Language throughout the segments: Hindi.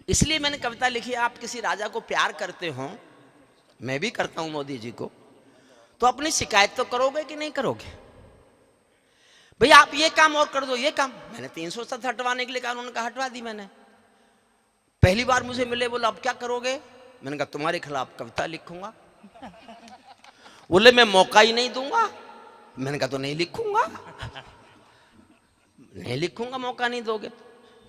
इसलिए मैंने कविता लिखी। आप किसी राजा को प्यार करते हो, मैं भी करता हूं मोदी जी को, तो अपनी शिकायत तो करोगे कि नहीं करोगे? भैया आप ये काम और कर दो, ये काम। मैंने 307 हटवाने के लिए कहा, उन्होंने कहा हटवा दी मैंने। पहली बार मुझे मिले, बोला अब क्या करोगे? मैंने कहा तुम्हारे खिलाफ कविता लिखूंगा। बोले मैं मौका ही नहीं दूंगा। मैंने कहा तो नहीं लिखूंगा, नहीं लिखूंगा, मौका नहीं दोगे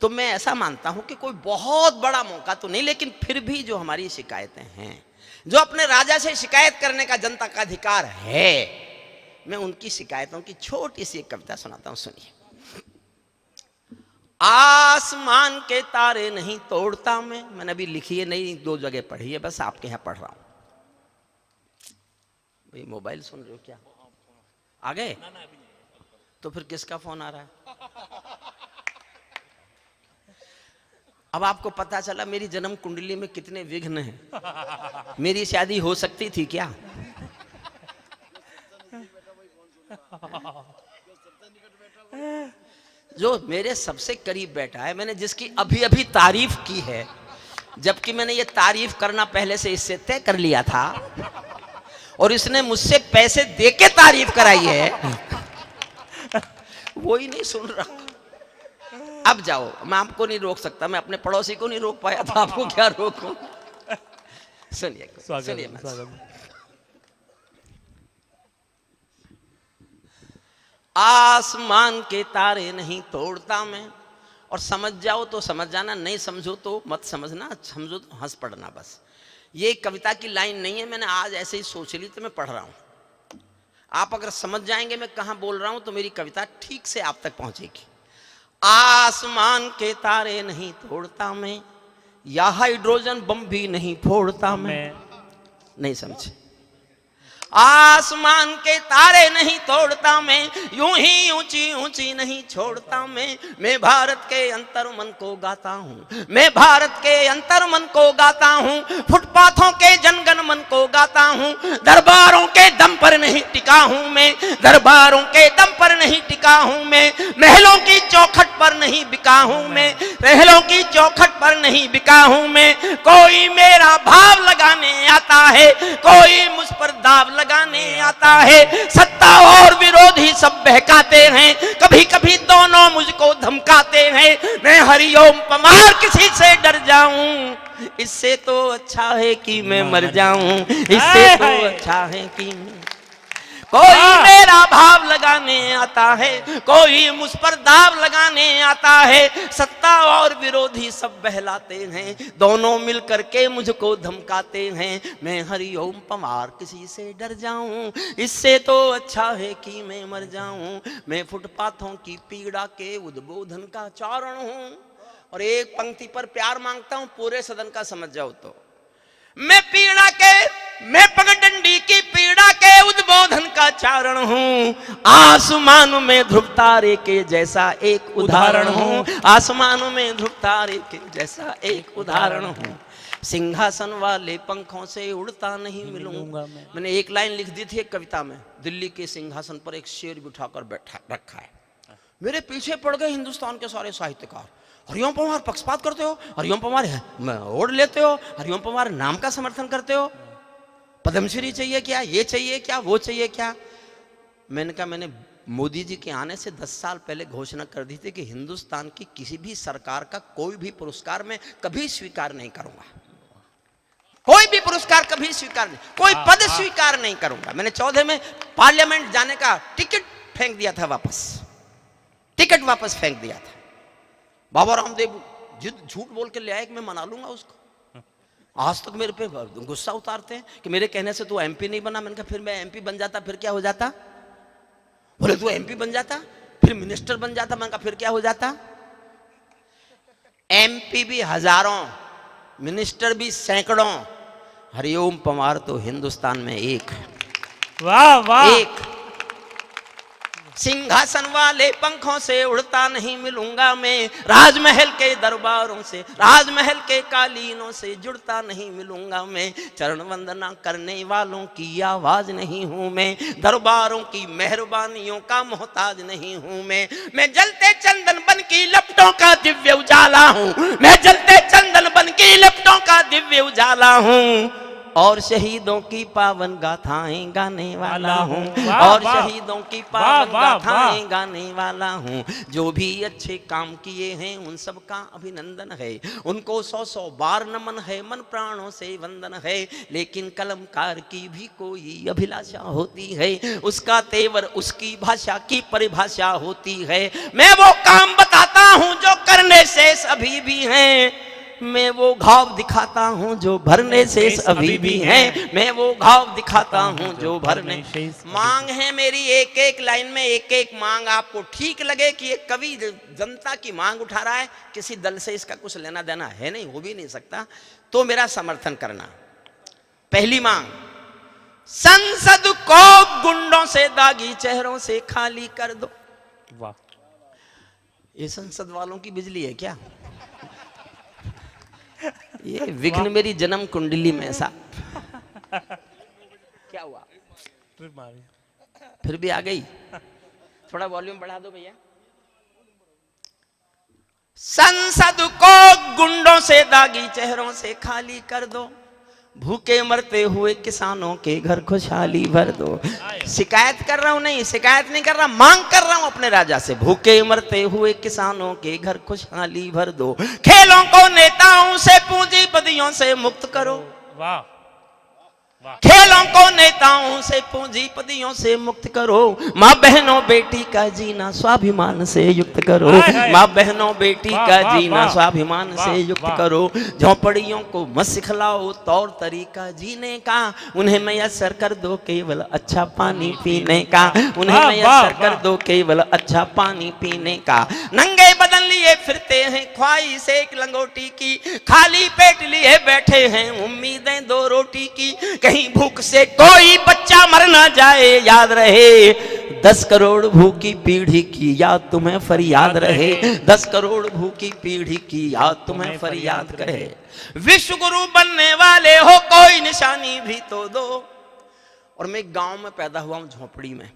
तो। मैं ऐसा मानता हूं कि कोई बहुत बड़ा मौका तो नहीं, लेकिन फिर भी जो हमारी शिकायतें हैं, जो अपने राजा से शिकायत करने का जनता का अधिकार है, मैं उनकी शिकायतों की छोटी सी एक कविता सुनाता हूं, सुनिए। आसमान के तारे नहीं तोड़ता मैं। मैंने अभी लिखी है नहीं, 2 जगह पढ़ी है, बस आपके यहां पढ़ रहा हूं। भाई मोबाइल सुन रहे हो क्या? आ गए? तो फिर किसका फोन आ रहा है? अब आपको पता चला मेरी जन्म कुंडली में कितने विघ्न हैं। मेरी शादी हो सकती थी क्या? जो मेरे सबसे करीब बैठा है, मैंने जिसकी अभी अभी तारीफ की है, जबकि मैंने ये तारीफ करना पहले से इससे तय कर लिया था, और इसने मुझसे पैसे देके तारीफ कराई है, वो ही नहीं सुन रहा। अब जाओ, मैं आपको नहीं रोक सकता, मैं अपने पड़ोसी को नहीं रोक पाया था, आपको क्या रोकूं? सुनिए सुनिए। आसमान के तारे नहीं तोड़ता मैं, और समझ जाओ तो समझ जाना, नहीं समझो तो मत समझना, समझो तो हंस पड़ना। बस ये कविता की लाइन नहीं है, मैंने आज ऐसे ही सोच ली तो मैं पढ़ रहा हूं। आप अगर समझ जाएंगे मैं कहां बोल रहा हूं तो मेरी कविता ठीक से आप तक पहुंचेगी। आसमान के तारे नहीं तोड़ता मैं, या हाइड्रोजन बम भी नहीं फोड़ता मैं। नहीं समझे? आसमान के तारे नहीं तोड़ता मैं, यूं ही ऊंची ऊंची नहीं छोड़ता मैं भारत के अंतर मन को गाता हूं, मैं भारत के अंतर मन को गाता हूं, फुटपाथों के जनगण मन को गाता हूं, दरबारों के दम पर नहीं टिका हूं मैं, दरबारों के दम पर नहीं टिका हूं मैं, महलों की चौखट पर नहीं बिका हूं मैं, महलों की चौखट पर नहीं बिका हूं मैं। कोई मेरा भाव लगाने आता है, कोई मुझ पर दाव लगाने आता है, सत्ता और विरोधी सब बहकाते हैं, कभी कभी दोनों मुझको धमकाते हैं। मैं हरिओम पमार किसी से डर जाऊं, इससे तो अच्छा है कि मैं मर जाऊं, इससे तो अच्छा है कि कोई मेरा भाव लगाने आता है, कोई मुझ पर दाव लगाने आता है, सत्ता और विरोधी सब बहलाते हैं, दोनों मिलकर के मुझको धमकाते हैं। मैं हरिओम पमार किसी से डर जाऊं, इससे तो अच्छा है कि मैं मर जाऊं। मैं फुटपाथों की पीड़ा के उद्बोधन का चारण हूं, और एक पंक्ति पर प्यार मांगता हूं, पूरे सदन का समझ जाओ तो। मैं पीड़ा के, मैं पगडंडी की पीड़ा के उद्बोधन का चारण हूं, आसमान में ध्रुव तारे के जैसा एक उदाहरण हूं, आसमान में ध्रुव तारे के जैसा एक उदाहरण हूं, सिंहासन वाले पंखों से उड़ता नहीं मिलूंगा। मैंने एक लाइन लिख दी थी एक कविता में, दिल्ली के सिंहासन पर एक शेर बिठाकर बैठा रखा है। मेरे पीछे पड़ गए हिंदुस्तान के सारे साहित्यकार, हरिओम पवार पक्षपात करते हो, हरिओम पवार ओढ़ लेते हो, हरिओम पवार नाम का समर्थन करते हो, पद्मश्री चाहिए क्या, ये चाहिए क्या, वो चाहिए क्या। मैंने कहा मैंने मोदी जी के आने से 10 साल पहले घोषणा कर दी थी कि हिंदुस्तान की किसी भी सरकार का कोई भी पुरस्कार मैं कभी स्वीकार नहीं करूंगा, कोई भी पुरस्कार कभी स्वीकार नहीं, कोई पद स्वीकार नहीं करूंगा। मैंने 14 में पार्लियामेंट जाने का टिकट फेंक दिया था, वापस टिकट वापस फेंक दिया था। बाबा रामदेव झूठ बोल के ले आए कि मैं मना लूंगा उसको। आज तक मेरे पे गुस्सा उतारते हैं कि मेरे कहने से तू एमपी नहीं बना। मैंने कहा फिर मैं एमपी बन जाता फिर क्या हो जाता? बोले तू एमपी बन जाता फिर मिनिस्टर बन जाता। मैंने कहा फिर क्या हो जाता? एमपी भी हजारों, मिनिस्टर भी सैकड़ों, हरिओम पवार तो हिंदुस्तान में एक। वाह वाह। एक सिंहासन वाले पंखों से उड़ता नहीं मिलूंगा मैं, राजमहल के दरबारों से, राजमहल के कालीनों से जुड़ता नहीं मिलूंगा मैं, चरण वंदना करने वालों की आवाज नहीं हूं मैं, दरबारों की मेहरबानियों का मोहताज नहीं हूं मैं जलते चंदन बन की लपटों का दिव्य उजाला हूं, मैं जलते चंदन बन का दिव्य उजाला हूँ और शहीदों की पावन गाथाएं गाने वाला हूँ और शहीदों की पावन गाथाएं गाने वाला हूँ। जो भी अच्छे काम किए हैं उन सब का अभिनंदन है, उनको 100 बार नमन है, मन प्राणों से वंदन है। लेकिन कलमकार की भी कोई अभिलाषा होती है, उसका तेवर उसकी भाषा की परिभाषा होती है। मैं वो काम बताता हूँ जो करने से अभी भी हैं, मैं वो घाव दिखाता हूँ जो भरने से अभी भी हैं, मैं वो घाव दिखाता हूँ जो भरने। मांग है मेरी एक एक लाइन में एक एक मांग। आपको ठीक लगे कि एक कवि जनता की मांग उठा रहा है, किसी दल से इसका कुछ लेना देना है नहीं, हो भी नहीं सकता, तो मेरा समर्थन करना। पहली मांग, संसद को गुंडों से दागी चेहरों से खाली कर दो। वाह, ये संसद वालों की बिजली है क्या? ये विघ्न मेरी जन्म कुंडली में ऐसा क्या हुआ? फिर भी आ गई। थोड़ा वॉल्यूम बढ़ा दो भैया। संसद को गुंडों से दागी चेहरों से खाली कर दो, भूखे मरते हुए किसानों के घर खुशहाली भर दो। शिकायत कर रहा हूं, नहीं शिकायत नहीं कर रहा, मांग कर रहा हूं अपने राजा से। भूखे मरते हुए किसानों के घर खुशहाली भर दो। खेलों को नेताओं से पूंजीपतियों से मुक्त करो। वाह, खेलों को नेताओं से पूंजीपतियों से मुक्त करो। माँ बहनों बेटी का जीना स्वाभिमान से युक्त करो। माँ बहनों बेटी का जीना स्वाभिमान से युक्त करो। झोपड़ियों को मत सिखलाओ तौर तरीका जीने का, उन्हें मैसर कर दो केवल अच्छा पानी पीने का, उन्हें मैसर कर दो केवल अच्छा पानी पीने का। नंगे बदन लिए फिरते हैं ख्वाहिश एक लंगोटी की, खाली पेट लिए बैठे हैं उम्मीदें 2 रोटी की। कहीं भूख से कोई बच्चा मर ना जाए, याद रहे 10 करोड़ भूखी पीढ़ी की याद तुम्हें फरियाद रहे। 10 करोड़ भूखी पीढ़ी की याद तुम्हें फरियाद कहे। विश्व गुरु बनने वाले हो कोई निशानी भी तो दो। और मैं गांव में पैदा हुआ हूं, झोपड़ी में।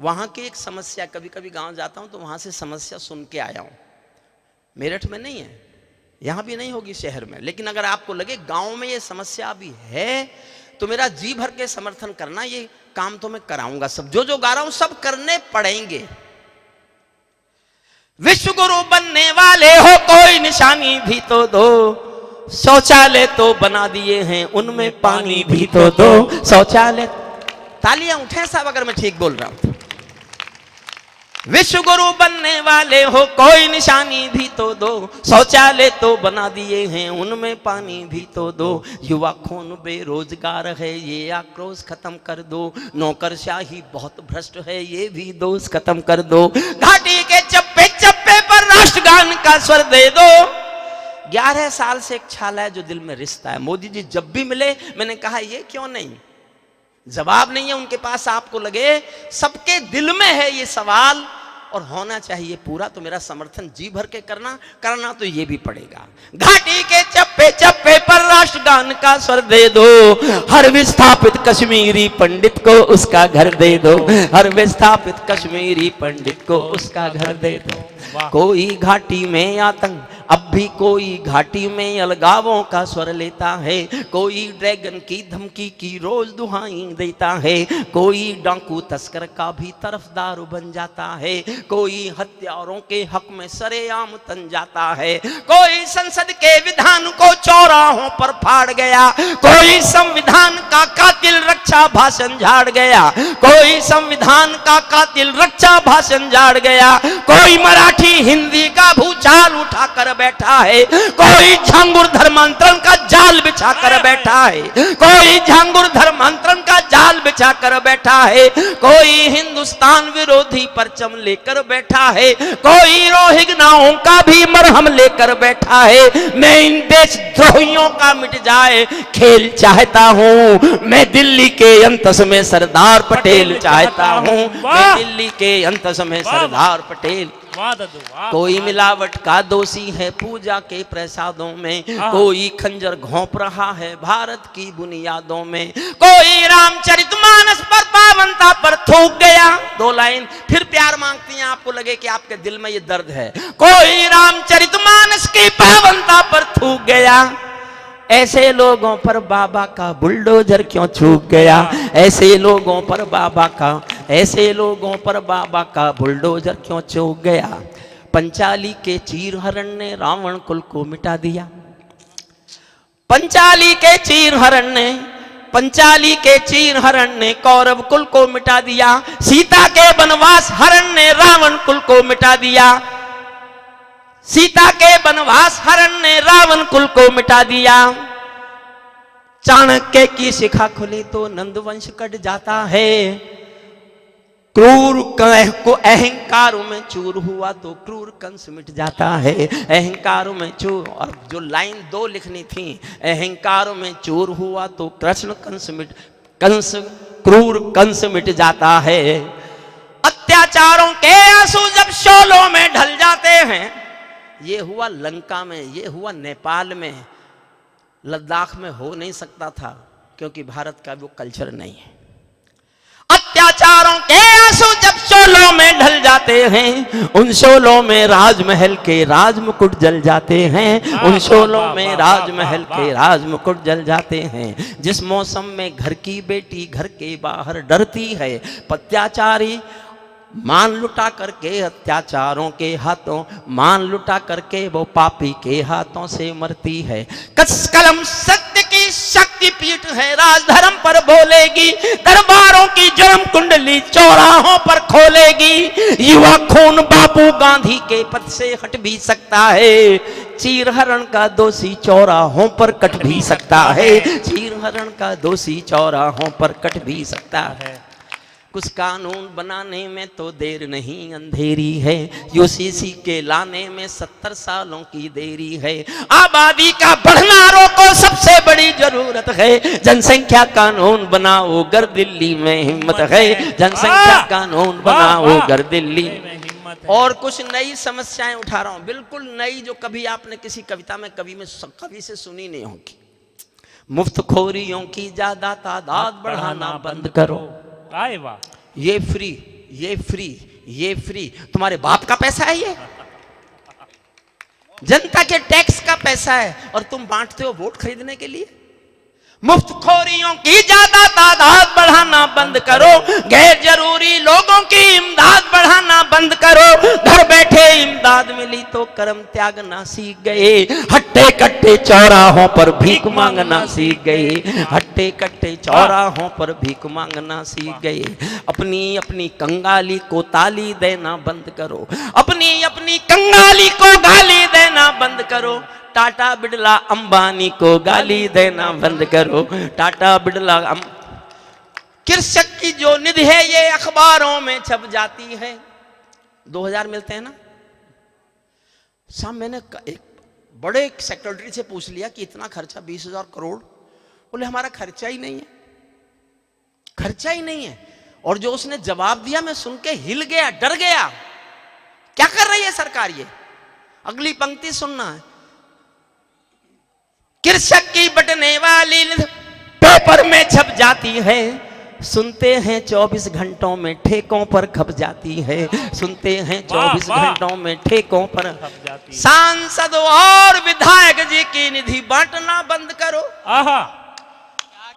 वहां की एक समस्या, कभी कभी गांव जाता हूं तो वहां से समस्या सुन के आया हूं। मेरठ में नहीं है, यहां भी नहीं होगी शहर में, लेकिन अगर आपको लगे गांव में ये समस्या भी है तो मेरा जी भर के समर्थन करना। ये काम तो मैं कराऊंगा, सब जो गा रहा हूं सब करने पड़ेंगे। विश्व गुरु बनने वाले हो कोई निशानी भी तो दो, शौचालय तो बना दिए हैं उनमें पानी भी तो दो। शौचालय, तालियां उठे साहब अगर मैं ठीक बोल रहा हूं। विश्व गुरु बनने वाले हो कोई निशानी भी तो दो, शौचालय तो बना दिए हैं उनमें पानी भी तो दो। युवा खून बेरोजगार है ये आक्रोश खत्म कर दो, नौकरशाही बहुत भ्रष्ट है ये भी दोष खत्म कर दो। घाटी के चप्पे चप्पे पर राष्ट्रगान का स्वर दे दो। 11 साल से एक छाला है जो दिल में रिश्ता है। मोदी जी जब भी मिले मैंने कहा ये क्यों नहीं, जवाब नहीं है उनके पास। आपको लगे सबके दिल में है ये सवाल और होना चाहिए पूरा, तो मेरा समर्थन जी भर के करना तो ये भी पड़ेगा। घाटी के चप्पे चप्पे पर राष्ट्रगान का स्वर दे दो, हर विस्थापित कश्मीरी पंडित को उसका घर दे दो। हर विस्थापित कश्मीरी पंडित को उसका घर दे दो। कोई घाटी में आतंक, अब भी कोई घाटी में अलगावों का स्वर लेता है। कोई ड्रैगन की धमकी की रोज दुहाई देता है। कोई डाकू तस्कर का भी तरफदार बन जाता है। कोई हत्यारों के हक में सरेआम तन जाता है। कोई संसद के विधान को चौराहों पर फाड़ गया। कोई संविधान का कातिल रक्षा भाषण झाड़ गया। कोई संविधान का कातिल रक्षा भाषण झाड़ गया। कोई मराठी हिंदी का भूचाल उठाकर बैठा है। कोई झांगुर धर्मांतरण का जाल बिछा कर बैठा है। कोई झांगुर धर्मांतरण का जाल बिछा कर बैठा है। कोई हिंदुस्तान विरोधी परचम लेकर बैठा है। कोई रोहिंग्याओं का भी मरहम लेकर बैठा है। मैं इन देशद्रोहियों का मिट जाए खेल चाहता हूँ। मैं दिल्ली के अंतस में सरदार पटेल चाहता हूँ। मैं दिल्ली के अंतस में सरदार पटेल। कोई मिलावट का दोषी है पूजा के प्रसादों में। कोई खंजर घोंप रहा है भारत की बुनियादों में। कोई रामचरितमानस पर पावनता पर थूक गया। 2 लाइन फिर प्यार मांगती हैं, आपको लगे कि आपके दिल में ये दर्द है। कोई रामचरितमानस की पावनता पर थूक गया। ऐसे लोगों पर बाबा का बुलडोजर क्यों छूट गया, ऐसे लोगों पर बाबा का, ऐसे लोगों पर बाबा का बुलडोजर क्यों छूट गया। पंचाली के चीर हरण ने रावण कुल को मिटा दिया, पंचाली के चीर हरण ने, पंचाली के चीर हरण ने कौरव कुल को मिटा दिया। सीता के वनवास हरण ने रावण कुल को मिटा दिया, सीता के वनवास हरण ने रावण कुल को मिटा दिया। चाणक्य की शिखा खुली तो नंदवंश कट जाता है, क्रूर को अहंकार में चूर हुआ तो क्रूर कंस मिट जाता है। अहंकार में चूर, और जो लाइन 2 लिखनी थी, अहंकार में चूर हुआ तो कृष्ण कंस क्रूर कंस मिट जाता है। अत्याचारों के आंसू जब शोलों में ढल जाते हैं, ये हुआ लंका में, ये हुआ नेपाल में, लद्दाख में हो नहीं सकता था क्योंकि भारत का वो कल्चर नहीं है। अत्याचारों के आंसू जब शोलों में ढल जाते हैं, उन शोलों में राजमहल के राजमुकुट जल जाते हैं, उन शोलों में राजमहल के राजमुकुट जल जाते हैं। जिस मौसम में घर की बेटी घर के बाहर डरती है, अत्याचारी मान लुटा करके अत्याचारों के हाथों, मान लुटा करके वो पापी के हाथों से मरती है। कस कलम सत्य की शक्ति पीठ है, राजधर्म पर बोलेगी, दरबारों की जन्म कुंडली चौराहों पर खोलेगी। युवा खून बापू गांधी के पद से हट भी सकता है, चीरहरण का दोषी चौराहों पर कट भी सकता है, चीरहरण का दोषी चौराहों पर कट भी सकता है। कुछ कानून बनाने में तो देर नहीं अंधेरी है, यूसीसी के लाने में 70 सालों की देरी है। आबादी का बढ़ना रोको सबसे बड़ी जरूरत है, जनसंख्या कानून बनाओ अगर दिल्ली में हिम्मत है, जनसंख्या कानून बनाओ अगर दिल्ली। और कुछ नई समस्याएं उठा रहा हूं, बिल्कुल नई, जो कभी आपने किसी कविता में कवि से सुनी नहीं होगी। मुफ्तखोरियों की ज्यादा तादाद बढ़ाना बंद करो। आए वाह, ये फ्री, ये फ्री, ये फ्री, तुम्हारे बाप का पैसा है ये, जनता के टैक्स का पैसा है, और तुम बांटते हो वोट खरीदने के लिए। मुफ्तखोरियों की ज्यादा तादाद बढ़ाना बंद करो, गैर जरूरी लोगों की इमदाद बढ़ाना बंद करो। घर बैठे इमदाद मिली तो कर्म त्यागना सीख गए, हट्टे कट्टे चौराहों पर भीख मांगना सीख गए, हट्टे कट्टे चौराहों पर भीख मांगना सीख गए। अपनी अपनी कंगाली को ताली देना बंद करो, अपनी अपनी कंगाली को गाली देना बंद करो। टाटा बिड़ला अंबानी को गाली देना बंद करो, टाटा बिड़ला कृषक की जो निधि है ये अखबारों में छप जाती है। 2000 मिलते हैं ना। शाम मैंने एक बड़े सेक्रेटरी से पूछ लिया कि इतना खर्चा 20,000 करोड़, बोले हमारा खर्चा ही नहीं है, खर्चा ही नहीं है। और जो उसने जवाब दिया मैं सुन के हिल गया, डर गया। क्या कर रही है सरकार ये? अगली पंक्ति सुनना है। कृषक की बटने वाली पेपर में छप जाती है, सुनते हैं 24 घंटों में ठेकों पर खप जाती है, सुनते हैं 24 घंटों में ठेकों पर खप जाती है। सांसद और विधायक जी की निधि बांटना बंद करो। आहा,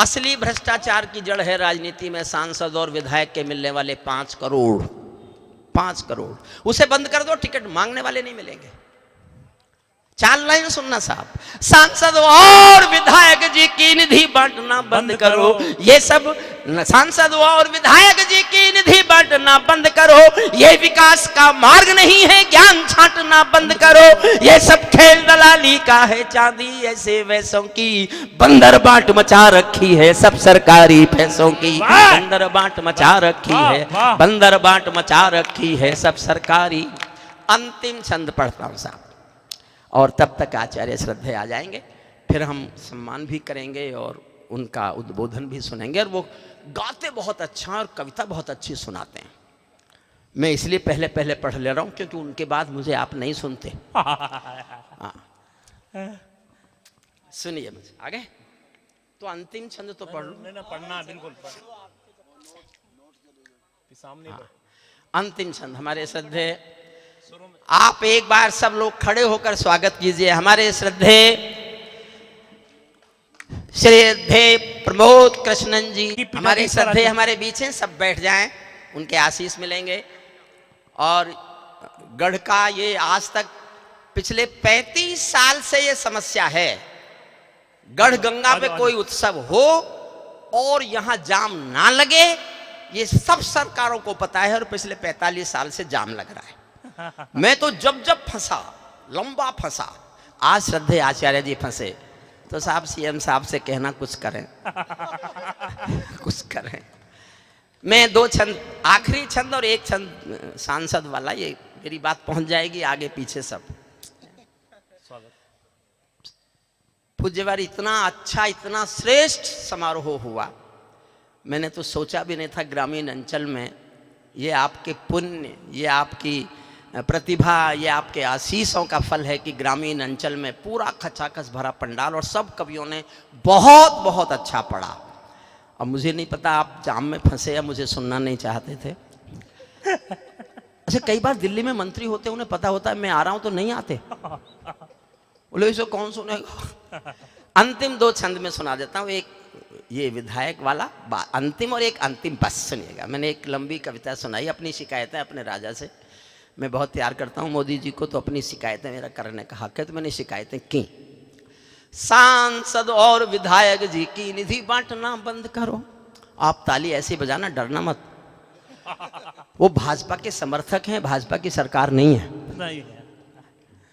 असली भ्रष्टाचार की जड़ है राजनीति में सांसद और विधायक के मिलने वाले 5 करोड़, 5 करोड़, उसे बंद कर दो, टिकट मांगने वाले नहीं मिलेंगे। 4 लाइन सुनना साहब। सांसद और विधायक जी की निधि बांटना बंद करो, ये सब सांसद और विधायक जी की निधि बांटना बंद करो, ये विकास का मार्ग नहीं है, ज्ञान छांटना बंद करो, ये सब खेल दलाली का है, चांदी ऐसे वैसों की बंदर बाट मचा रखी है, सब सरकारी पैसों की बंदर बाट मचा रखी है, बंदर बाट मचा रखी है सब सरकारी। अंतिम छंद पढ़ता हूं साहब, और तब तक आचार्य श्रद्धे आ जाएंगे, फिर हम सम्मान भी करेंगे और उनका उद्बोधन भी सुनेंगे। और वो गाते बहुत अच्छा और कविता बहुत अच्छी सुनाते हैं। मैं इसलिए पहले पहले पढ़ ले रहा हूँ क्योंकि उनके बाद मुझे आप नहीं सुनते। हाँ, सुनिए मुझे आगे। तो अंतिम छंद तो पढ़ लो। नहीं पढ़ना बिल्कुल सामने। अंतिम छंद हमारे श्रद्धे, आप एक बार सब लोग खड़े होकर स्वागत कीजिए हमारे श्रद्धे श्रद्धे प्रमोद कृष्णन जी की पिता हमारे की श्रद्धे सराहना। हमारे बीच हैं, सब बैठ जाएं, उनके आशीष मिलेंगे। और गढ़ का ये आज तक पिछले 35 साल से ये समस्या है, गढ़ गंगा पे कोई उत्सव हो और यहां जाम ना लगे, ये सब सरकारों को पता है और पिछले 45 साल से जाम लग रहा है। मैं तो जब जब फंसा, लंबा फंसा, आज श्रद्धे आचार्य जी फंसे तो साहब सीएम साहब से कहना कुछ करें कुछ करें। मैं 2 छंद, आखिरी छंद और 1 छंद सांसद वाला, ये मेरी बात पहुंच जाएगी, आगे पीछे सब। पूज्यवारी इतना अच्छा, इतना श्रेष्ठ समारोह हुआ, मैंने तो सोचा भी नहीं था। ग्रामीण अंचल में ये आपके पुण्य, ये आपकी प्रतिभा, ये आपके आशीषों का फल है कि ग्रामीण अंचल में पूरा खचाखच भरा पंडाल और सब कवियों ने बहुत बहुत अच्छा पढ़ा। अब मुझे नहीं पता आप जाम में फंसे या मुझे सुनना नहीं चाहते थे। अच्छा, कई बार दिल्ली में मंत्री होते उन्हें पता होता है मैं आ रहा हूं तो नहीं आते, बोले इसे कौन सुनेगा। अंतिम 2 छंद में सुना देता हूँ, एक ये विधायक वाला अंतिम और एक अंतिम बस सुनिएगा। मैंने एक लंबी कविता सुनाई, अपनी शिकायतें अपने राजा से। मैं बहुत प्यार करता हूँ मोदी जी को, तो अपनी शिकायतें मेरा करने का हक है, तो मैंने शिकायतें की। सांसद और विधायक जी की निधि बांटना बंद करो। आप ताली ऐसी बजाना, डरना मत, वो भाजपा के समर्थक हैं, भाजपा की सरकार नहीं है। नहीं है।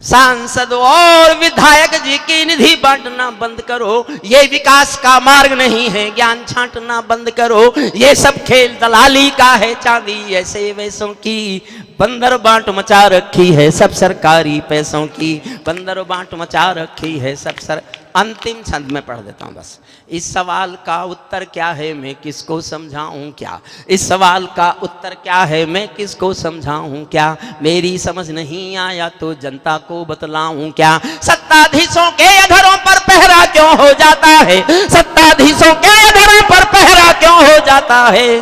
सांसद और विधायक जी की निधि बांटना बंद करो, ये विकास का मार्ग नहीं है, ज्ञान छांटना बंद करो। ये सब खेल दलाली का है, चांदी ऐसे वैसों की, बंदर बांट मचा रखी है सब सरकारी पैसों की, बंदर बांट मचा रखी है सब अंतिम छंद में पढ़ देता हूं बस। इस सवाल का उत्तर क्या है, मैं किसको समझाऊं क्या, इस सवाल का उत्तर क्या है, मैं किसको समझाऊं क्या, मेरी समझ नहीं आया तो जनता को बतलाऊं क्या। सत्ताधीशों के अधरों पर पहरा क्यों हो जाता है, सत्ताधीशों के अधरों पर पहरा क्यों हो जाता है,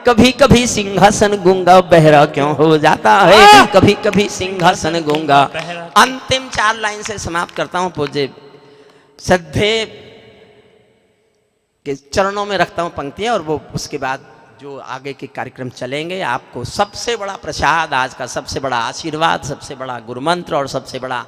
कभी कभी सिंहासन गूंगा बहरा क्यों हो जाता है, कभी कभी सिंहासन गूंगा। अंतिम 4 लाइन से समाप्त करता हूं। पूज्य श्रद्धे के चरणों में रखता हूं पंक्तियां, और वो उसके बाद जो आगे के कार्यक्रम चलेंगे, आपको सबसे बड़ा प्रसाद, आज का सबसे बड़ा आशीर्वाद, सबसे बड़ा गुरुमंत्र और सबसे बड़ा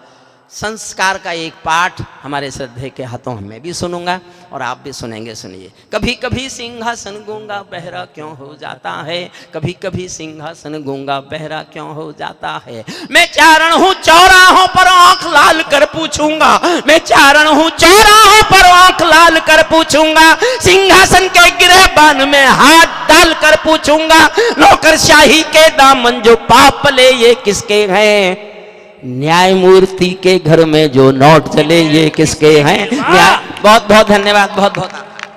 संस्कार का एक पाठ हमारे श्रद्धे के हाथों मैं भी सुनूंगा और आप भी सुनेंगे। सुनिए। कभी कभी सिंहासन गूंगा बहरा क्यों हो जाता है, कभी कभी सिंहासन गूंगा बहरा क्यों हो जाता है। मैं चारण हूँ चौराहों पर आंख लाल कर पूछूंगा, मैं चारण हूँ चौराहों पर आंख लाल कर पूछूंगा, सिंहासन के गिरहबान में हाथ डाल कर पूछूंगा, नौकरशाही के दामन जो पाप ले ये किसके हैं, न्यायमूर्ति के घर में जो नोट चले ये किसके हैं। बहुत बहुत धन्यवाद, बहुत बहुत।